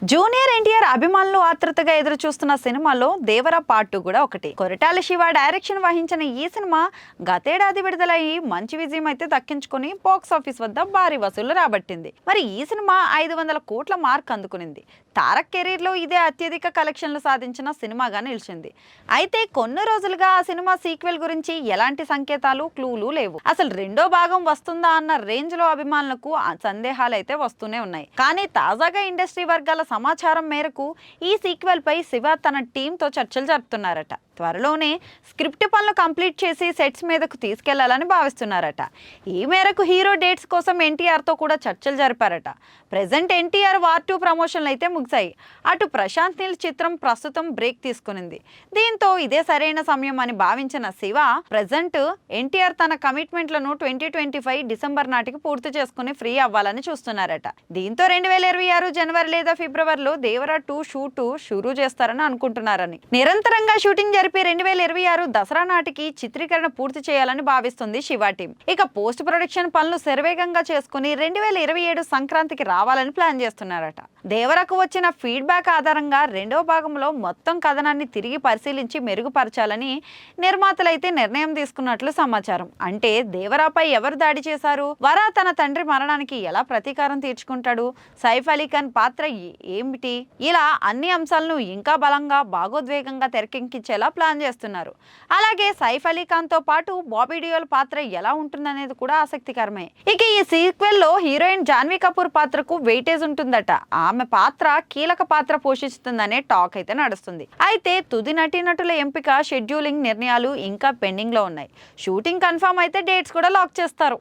Junior NTR అభిమానులు ఆతృతగా ఎదురు చూస్తున్న సినిమాలో దేవర పార్ట్ 2 కూడా ఒకటి. కొరటాల శివ డైరెక్షన్ వహించిన ఈ సినిమా గతేడాది విడుదలయ్యి మంచి విజయం అయితే దక్కించుకుని బాక్స్ ఆఫీస్ వద్ద భారీ వసూళ్లు రాబట్టింది. మరి ఈ సినిమా 500 కోట్ల మార్క్ అందుకునింది. తారక్ కెరీర్ లో ఇదే అత్యధిక కలెక్షన్లు సాధించిన సినిమాగా నిలిచింది. అయితే కొన్ని రోజులుగా ఆ సినిమా సీక్వెల్ గురించి ఎలాంటి సంకేతాలు క్లూలు లేవు. అసలు రెండో భాగం వస్తుందా అన్న రేంజ్ లో అభిమానులకు సందేహాలు అయితే వస్తూనే ఉన్నాయి. కానీ తాజాగా ఇండస్ట్రీ వర్గాల సమాచారం మేరకు ఈ సీక్వెల్ పై శివ తన టీంతో చర్చలు జరుపుతున్నారట. త్వరలోనే స్క్రిప్ట్ పనులు కంప్లీట్ చేసి సెట్స్ మీదకు తీసుకెళ్లాలని భావిస్తున్నారట. ఈ మేరకు హీరో డేట్స్ కోసం ఎన్టీఆర్తో కూడా చర్చలు జరిపారట. ప్రెజెంట్ ఎన్టీఆర్ వార్ 2 ప్రమోషన్లు అయితే ముగిశాయి. అటు ప్రశాంత్ నీల్ చిత్రం ప్రస్తుతం బ్రేక్ తీసుకునింది. దీంతో ఇదే సరైన సమయం అని భావించిన శివ ప్రెజెంట్ ఎన్టీఆర్ తన కమిట్మెంట్లను 2025 డిసెంబర్ నాటికి పూర్తి చేసుకుని ఫ్రీ అవ్వాలని చూస్తున్నారట. దీంతో 2026 జనవరి లేదా ఫిబ్రవరిలో దేవరా 2 షూట్ షురూ చేస్తారని అనుకుంటున్నారని. నిరంతరంగా షూటింగ్ జరిపి 2026 దసరా నాటికి చిత్రీకరణ పూర్తి చేయాలని భావిస్తుంది శివ టీం. ఇక పోస్ట్ ప్రొడక్షన్ పనులు శరవేగంగా చేసుకుని 2027 సంక్రాంతికి రావాలని ప్లాన్ చేస్తున్నారట. దేవరకు వచ్చిన ఫీడ్బ్యాక్ ఆధారంగా రెండవ భాగంలో మొత్తం కథనాన్ని తిరిగి పరిశీలించి మెరుగుపరచాలని నిర్మాతలైతే నిర్ణయం తీసుకున్నట్లు సమాచారం. అంటే దేవరాపై ఎవరు దాడి చేశారు, వరా తన తండ్రి మరణానికి ఎలా ప్రతీకారం తీర్చుకుంటాడు, సైఫ్ అలీ ఖాన్ పాత్ర ఏమిటి, ఇలా అన్ని అంశాలను ఇంకా బలంగా భాగోద్వేగంగా తెరకెక్కించేలా ప్లాన్ చేస్తున్నారు. అలాగే సైఫ్ అలీ ఖాన్ తో పాటు బాబీ డియోల్ పాత్ర ఎలా ఉంటుందనేది కూడా ఆసక్తికరమే. ఇక ఈ సీక్వెల్ లో హీరోయిన్ జాన్వీ కపూర్ పాత్రకు వెయిటేజ్ ఉంటుందట. ఆమె పాత్ర కీలక పాత్ర పోషిస్తుందనే టాక్ అయితే నడుస్తుంది. అయితే తుది నటీనటుల ఎంపిక, షెడ్యూలింగ్ నిర్ణయాలు ఇంకా పెండింగ్ లో ఉన్నాయి. షూటింగ్ కన్ఫర్మ్ అయితే డేట్స్ కూడా లాక్ చేస్తారు.